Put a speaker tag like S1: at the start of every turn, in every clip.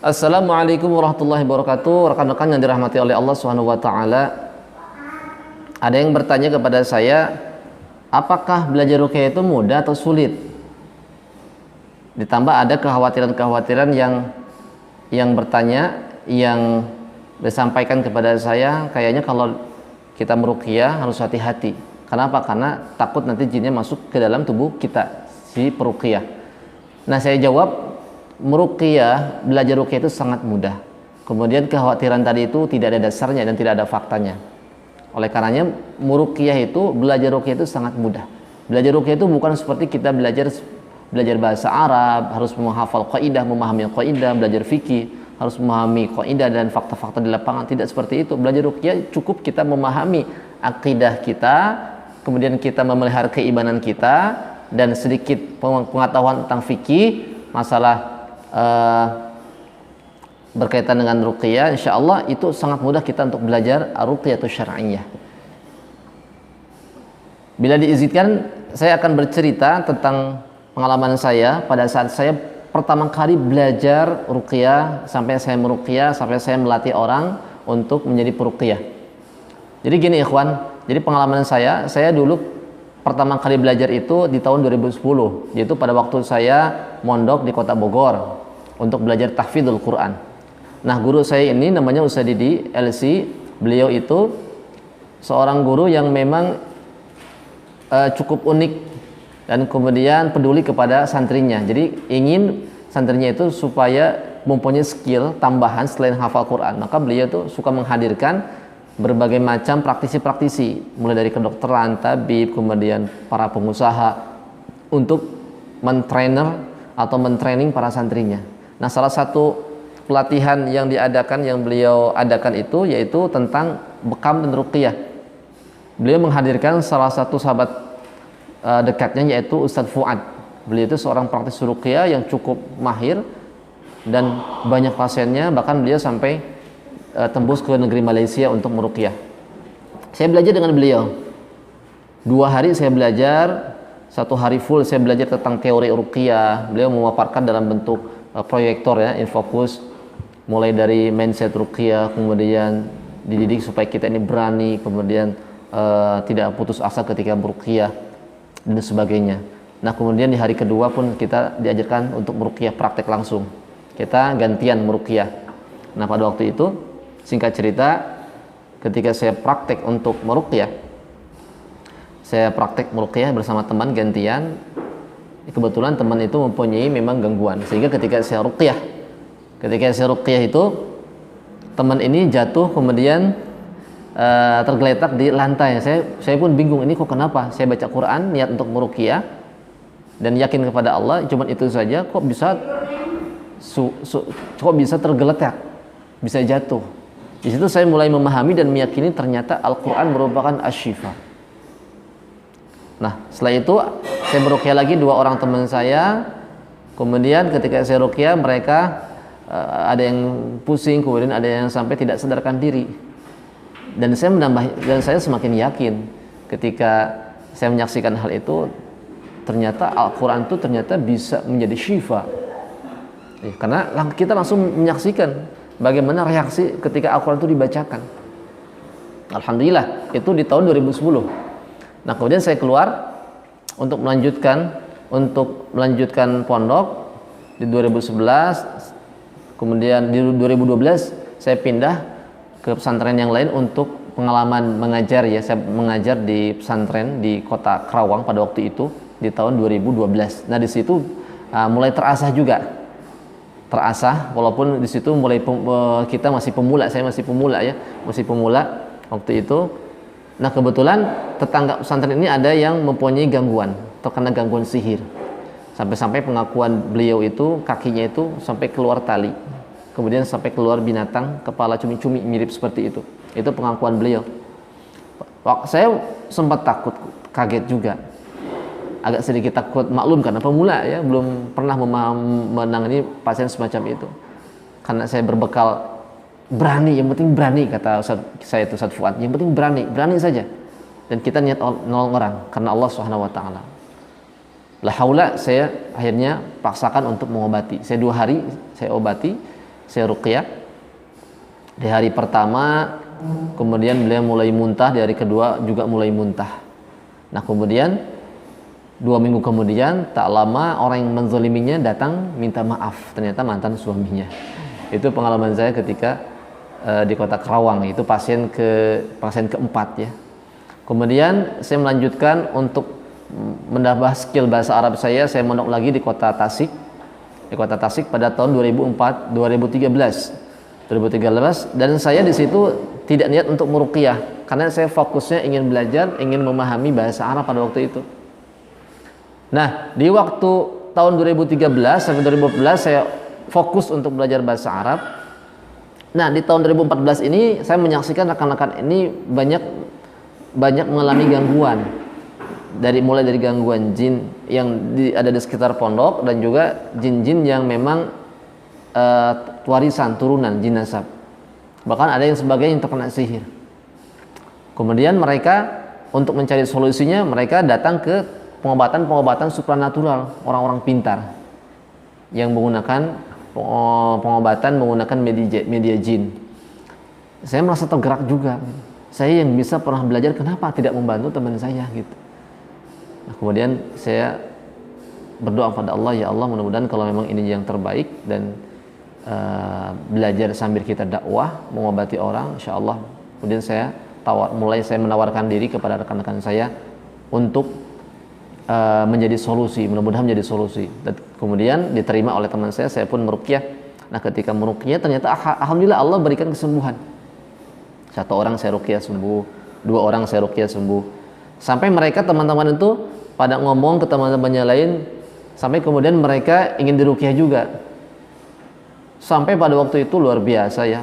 S1: Assalamualaikum warahmatullahi wabarakatuh. Rekan-rekan yang dirahmati oleh Allah Subhanahu wa taala. Ada yang bertanya kepada saya, apakah belajar ruqyah itu mudah atau sulit? Ditambah ada kekhawatiran-kekhawatiran yang bertanya, yang disampaikan kepada saya, kayaknya kalau kita meruqyah harus hati-hati. Kenapa? Karena takut nanti jinnya masuk ke dalam tubuh kita, si peruqyah. Nah, saya jawab, belajar ruqyah itu sangat mudah. Kemudian kekhawatiran tadi itu tidak ada dasarnya dan tidak ada faktanya. Oleh karenanya belajar ruqyah itu sangat mudah. Belajar ruqyah itu bukan seperti kita belajar bahasa Arab, harus menghafal kaidah, memahami kaidah, belajar fikih, harus memahami kaidah dan fakta-fakta di lapangan. Tidak seperti itu. Belajar ruqyah cukup kita memahami akidah kita, kemudian kita memelihara keimanan kita, dan sedikit pengetahuan tentang fikih, masalah berkaitan dengan ruqyah. Insyaallah itu sangat mudah kita untuk belajar ruqyatus syar'iyyah. Bila diizinkan, saya akan bercerita tentang pengalaman saya pada saat saya pertama kali belajar ruqyah, sampai saya meruqyah, sampai saya melatih orang untuk menjadi peruqyah. Jadi gini ikhwan, jadi pengalaman saya dulu pertama kali belajar itu di tahun 2010, yaitu pada waktu saya mondok di kota Bogor untuk belajar tahfidzul Quran. Nah, guru saya ini namanya Ustaz Didi LC. Beliau itu seorang guru yang memang cukup unik dan kemudian peduli kepada santrinya. Jadi ingin santrinya itu supaya mempunyai skill tambahan selain hafal Quran. Maka beliau itu suka menghadirkan berbagai macam praktisi-praktisi, mulai dari kedokteran, tabib, kemudian para pengusaha, untuk mentraining para santrinya. Nah, salah satu pelatihan yang beliau adakan itu yaitu tentang bekam dan ruqyah. Beliau menghadirkan salah satu sahabat dekatnya, yaitu Ustadz Fuad. Beliau itu seorang praktis ruqyah yang cukup mahir dan banyak pasiennya, bahkan beliau sampai tembus ke negeri Malaysia untuk meruqyah. Saya belajar dengan beliau 2 hari. Saya belajar 1 hari full, saya belajar tentang teori ruqyah. Beliau memaparkan dalam bentuk proyektor ya, infokus, mulai dari mindset ruqyah, kemudian dididik supaya kita ini berani, kemudian tidak putus asa ketika meruqyah dan sebagainya. Nah, kemudian di hari kedua pun kita diajarkan untuk meruqyah praktek langsung. Kita gantian meruqyah. Nah, pada waktu itu, singkat cerita, ketika saya praktek untuk meruqyah, saya praktek meruqyah bersama teman gantian. Kebetulan teman itu mempunyai memang gangguan, sehingga ketika saya ruqyah itu teman ini jatuh, kemudian tergeletak di lantai. Saya pun bingung, ini kok kenapa? Saya baca Quran niat untuk meruqyah dan yakin kepada Allah, cuma itu saja kok bisa tergeletak, bisa jatuh. Di situ saya mulai memahami dan meyakini ternyata Al-Quran merupakan asy-syifa. Nah, setelah itu saya meruqyah lagi 2 orang teman saya. Kemudian ketika saya ruqyah, mereka ada yang pusing, kemudian ada yang sampai tidak sadarkan diri. Dan saya semakin yakin ketika saya menyaksikan hal itu, ternyata Al-Quran itu ternyata bisa menjadi syifa. Karena kita langsung menyaksikan bagaimana reaksi ketika Al-Quran itu dibacakan. Alhamdulillah, itu di tahun 2010. Nah, kemudian saya keluar untuk melanjutkan pondok di 2011. Kemudian di 2012 saya pindah ke pesantren yang lain untuk pengalaman mengajar ya. Saya mengajar di pesantren di kota Kerawang pada waktu itu di tahun 2012. Nah, di situ mulai terasah juga. Walaupun di situ kita masih pemula, saya masih pemula waktu itu. Nah, kebetulan tetangga pesantren ini ada yang mempunyai gangguan, terkena gangguan sihir. Sampai-sampai pengakuan beliau itu kakinya itu sampai keluar tali. Kemudian sampai keluar binatang kepala cumi-cumi mirip seperti itu. Itu pengakuan beliau. Saya sempat takut, kaget juga. Agak sedikit takut, maklum karena pemula ya, belum pernah menangani pasien semacam itu. Karena saya berbekal berani, yang penting berani, kata saya itu Ustaz Fuad, yang penting berani saja, dan kita niat nolong orang karena Allah Subhanahu wa taala. La haula, saya akhirnya paksakan untuk mengobati. Saya 2 hari saya obati, saya ruqyah. Di hari pertama kemudian beliau mulai muntah, di hari kedua juga mulai muntah. Nah kemudian 2 minggu kemudian tak lama orang yang menzaliminya datang minta maaf, ternyata mantan suaminya. Itu pengalaman saya ketika di kota Karawang, itu pasien keempat ya. Kemudian saya melanjutkan untuk menambah skill bahasa Arab saya mondok lagi di kota Tasik. Di kota Tasik pada tahun 2013 dan saya di situ tidak niat untuk meruqyah karena saya fokusnya ingin belajar, ingin memahami bahasa Arab pada waktu itu. Nah, di waktu tahun 2013 sampai 2014 saya fokus untuk belajar bahasa Arab. Nah, di tahun 2014 ini saya menyaksikan rekan-rekan ini banyak mengalami gangguan. Mulai dari gangguan jin yang ada di sekitar pondok dan juga jin-jin yang memang warisan turunan jin nasab. Bahkan ada yang sebagian yang terkena sihir. Kemudian mereka untuk mencari solusinya mereka datang ke pengobatan supranatural, orang-orang pintar yang menggunakan pengobatan menggunakan media jin. Saya merasa tergerak juga. Saya yang bisa pernah belajar, kenapa tidak membantu teman saya gitu. Nah, kemudian saya berdoa kepada Allah, ya Allah mudah-mudahan kalau memang ini yang terbaik dan belajar sambil kita dakwah mengobati orang, insya Allah. Kemudian saya menawarkan diri kepada rekan-rekan saya untuk menjadi solusi, mudah-mudahan menjadi solusi. Dan kemudian diterima oleh teman saya pun meruqyah. Nah ketika meruqyah ternyata alhamdulillah Allah berikan kesembuhan. 1 orang saya ruqyah sembuh, 2 orang saya ruqyah sembuh. Sampai mereka teman-teman itu pada ngomong ke teman-temannya lain, sampai kemudian mereka ingin diruqyah juga. Sampai pada waktu itu luar biasa ya.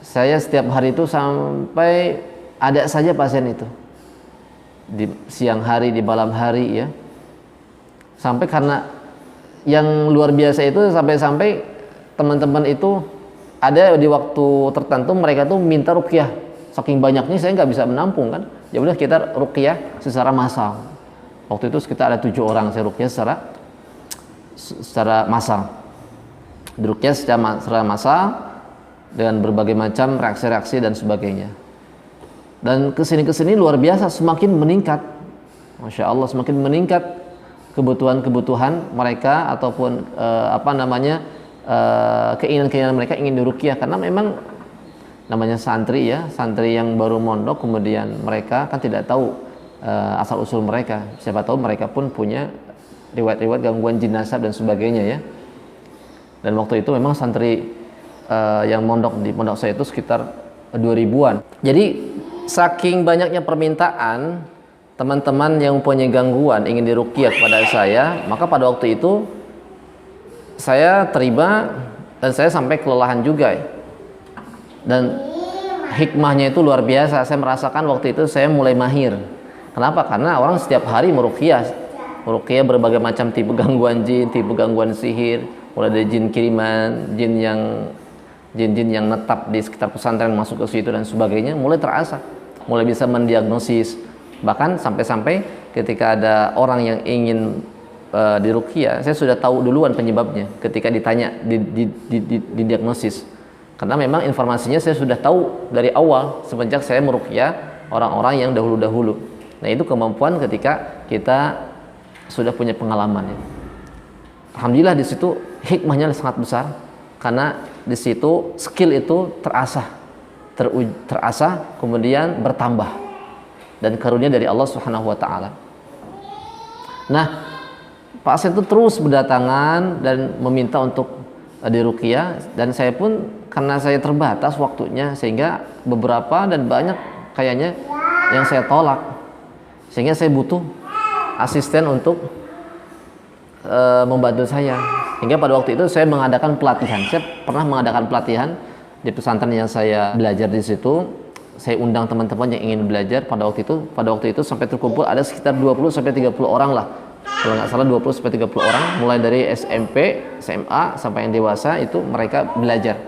S1: Saya setiap hari itu sampai ada saja pasien itu. Di siang hari, di malam hari ya. Sampai karena yang luar biasa itu sampai teman-teman itu ada di waktu tertentu mereka tuh minta ruqyah. Saking banyaknya saya nggak bisa menampung kan. Ya udah kita ruqyah secara massal. Waktu itu sekitar ada 7 orang saya ruqyah secara massal. Ruqyah secara massal dengan berbagai macam reaksi-reaksi dan sebagainya. Dan kesini luar biasa, semakin meningkat, masya Allah, semakin meningkat kebutuhan mereka ataupun keinginan mereka ingin diruqyah karena memang namanya santri ya, santri yang baru mondok, kemudian mereka kan tidak tahu asal usul mereka. Siapa tahu mereka pun punya riwayat-riwayat gangguan jin nasab dan sebagainya ya. Dan waktu itu memang santri yang mondok di pondok saya itu sekitar 2000-an. Jadi saking banyaknya permintaan teman-teman yang mempunyai gangguan ingin diruqyah kepada saya, maka pada waktu itu saya terima dan saya sampai kelelahan juga ya. Dan hikmahnya itu luar biasa. Saya merasakan waktu itu saya mulai mahir. Kenapa? Karena orang setiap hari meruqyah berbagai macam tipe gangguan jin, tipe gangguan sihir, mulai dari jin kiriman, jin yang netap di sekitar pesantren masuk ke situ dan sebagainya, mulai terasa, mulai bisa mendiagnosis. Bahkan sampai-sampai ketika ada orang yang ingin diruqyah, saya sudah tahu duluan penyebabnya ketika ditanya didiagnosis. Karena memang informasinya saya sudah tahu dari awal semenjak saya meruqyah orang-orang yang dahulu-dahulu. Nah, itu kemampuan ketika kita sudah punya pengalaman ya. Alhamdulillah di situ hikmahnya sangat besar karena di situ skill itu terasah kemudian bertambah dan karunia dari Allah Subhanahu wa taala. Nah, pasien itu terus berdatangan dan meminta untuk diruqyah dan saya pun karena saya terbatas waktunya sehingga beberapa dan banyak kayaknya yang saya tolak. Sehingga saya butuh asisten untuk membantu saya. Hingga pada waktu itu saya mengadakan pelatihan. Saya pernah mengadakan pelatihan di pesantren yang saya belajar di situ. Saya undang teman-teman yang ingin belajar pada waktu itu sampai terkumpul ada sekitar 20 sampai 30 orang lah. Kalau nggak salah 20 sampai 30 orang mulai dari SMP, SMA sampai yang dewasa itu mereka belajar.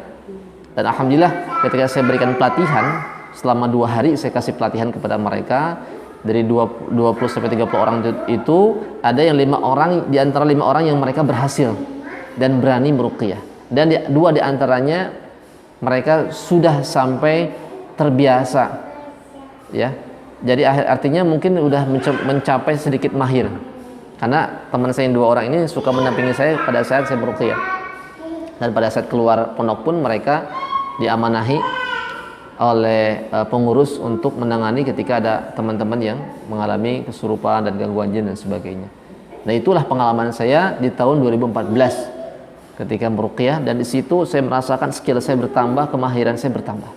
S1: Dan alhamdulillah ketika saya berikan pelatihan selama 2 hari saya kasih pelatihan kepada mereka. Dari 20 sampai 30 orang itu ada yang 5 orang, di antara 5 orang yang mereka berhasil dan berani meruqyah. Dan dua di antaranya mereka sudah sampai terbiasa, ya. Jadi artinya mungkin udah mencapai sedikit mahir. Karena teman saya yang 2 orang ini suka mendampingi saya pada saat saya meruqyah. Dan pada saat keluar pondok pun mereka diamanahi oleh pengurus untuk menangani ketika ada teman-teman yang mengalami kesurupan dan gangguan jin dan sebagainya. Nah, itulah pengalaman saya di tahun 2014 ketika meruqyah, dan di situ saya merasakan skill saya bertambah, kemahiran saya bertambah.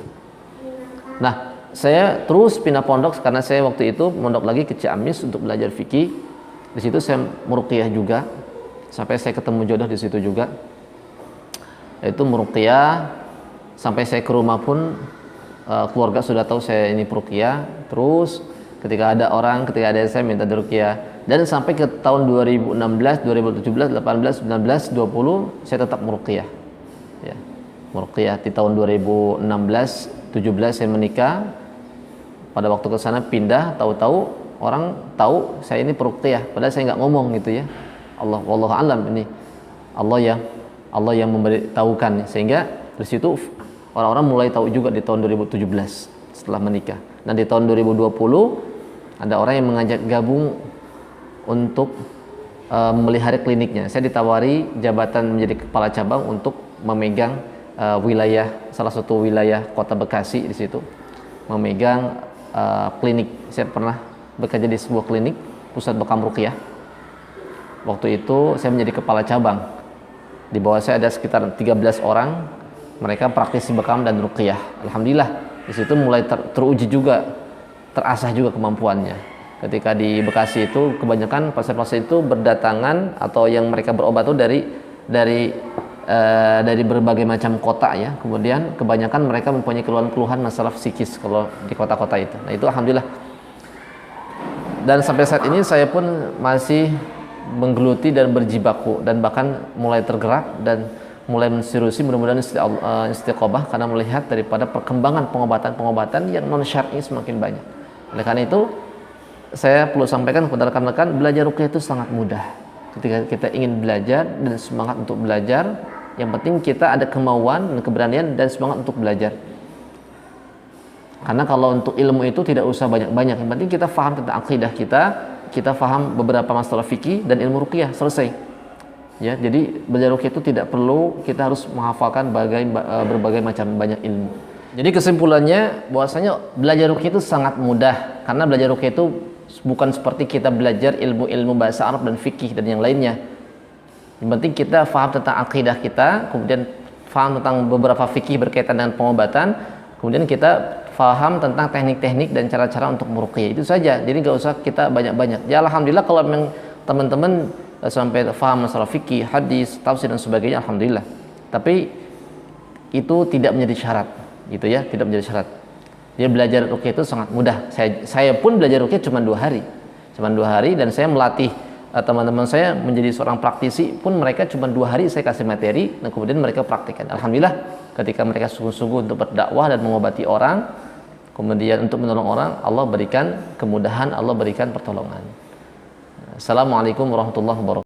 S1: Nah, saya terus pindah pondok karena saya waktu itu mondok lagi ke Ciamis untuk belajar fikih. Di situ saya meruqyah juga sampai saya ketemu jodoh di situ juga. Itu meruqyah sampai saya ke rumah pun keluarga sudah tahu saya ini peruqyah. Terus ketika ada saya minta diruqyah, dan sampai ke tahun 2016, 2017, 18, 19, 20 saya tetap meruqyah. Ya. Meruqyah di tahun 2016, 17 saya menikah. Pada waktu ke sana pindah, tahu-tahu orang tahu saya ini peruqyah, padahal saya nggak ngomong gitu ya. Wallahu alam, ini Allah yang memberitahukan, sehingga dari situ orang-orang mulai tahu juga di tahun 2017 setelah menikah. Dan di tahun 2020 ada orang yang mengajak gabung untuk memelihara kliniknya. Saya ditawari jabatan menjadi kepala cabang untuk memegang salah satu wilayah Kota Bekasi di situ, memegang klinik. Saya pernah bekerja di sebuah klinik pusat bekam ruqyah. Waktu itu saya menjadi kepala cabang. Di bawah saya ada sekitar 13 orang, mereka praktisi bekam dan ruqyah. Alhamdulillah di situ mulai teruji juga, terasah juga kemampuannya. Ketika di Bekasi itu kebanyakan pasien-pasien itu berdatangan atau yang mereka berobat itu dari berbagai macam kota ya. Kemudian kebanyakan mereka mempunyai keluhan-keluhan masalah psikis kalau di kota-kota itu. Nah, itu alhamdulillah. Dan sampai saat ini saya pun masih menggeluti dan berjibaku, dan bahkan mulai tergerak dan mulai menserusi, mudah-mudahan istiqomah karena melihat daripada perkembangan pengobatan-pengobatan yang non syar'i semakin banyak. Oleh karena itu saya perlu sampaikan kepada rekan-rekan, belajar ruqyah itu sangat mudah. Ketika kita ingin belajar dan semangat untuk belajar, yang penting kita ada kemauan dan keberanian dan semangat untuk belajar. Karena kalau untuk ilmu itu tidak usah banyak-banyak, yang penting kita faham tentang akidah kita faham beberapa masalah fikih dan ilmu ruqyah, selesai. Ya, jadi belajar ruqyah itu tidak perlu kita harus menghafalkan berbagai macam banyak ilmu. Jadi kesimpulannya bahwasanya belajar ruqyah itu sangat mudah, karena belajar ruqyah itu bukan seperti kita belajar ilmu-ilmu bahasa Arab dan fikih dan yang lainnya. Yang penting kita faham tentang akidah kita, kemudian faham tentang beberapa fikih berkaitan dengan pengobatan, kemudian kita faham tentang teknik-teknik dan cara-cara untuk meruqyah. Itu saja. Jadi nggak usah kita banyak-banyak. Ya alhamdulillah kalau memang teman-teman sampai faham masalah fikih, hadis, tafsir dan sebagainya, alhamdulillah. Tapi itu tidak menjadi syarat, gitu ya, tidak menjadi syarat. Dia belajar ruqyah itu sangat mudah. Saya pun belajar ruqyah cuma 2 hari. Cuma 2 hari, dan saya melatih teman-teman saya menjadi seorang praktisi pun mereka cuma 2 hari saya kasih materi, dan kemudian mereka praktikkan. Alhamdulillah ketika mereka sungguh-sungguh untuk berdakwah dan mengobati orang, kemudian untuk menolong orang, Allah berikan kemudahan, Allah berikan pertolongan. Assalamualaikum warahmatullahi wabarakatuh.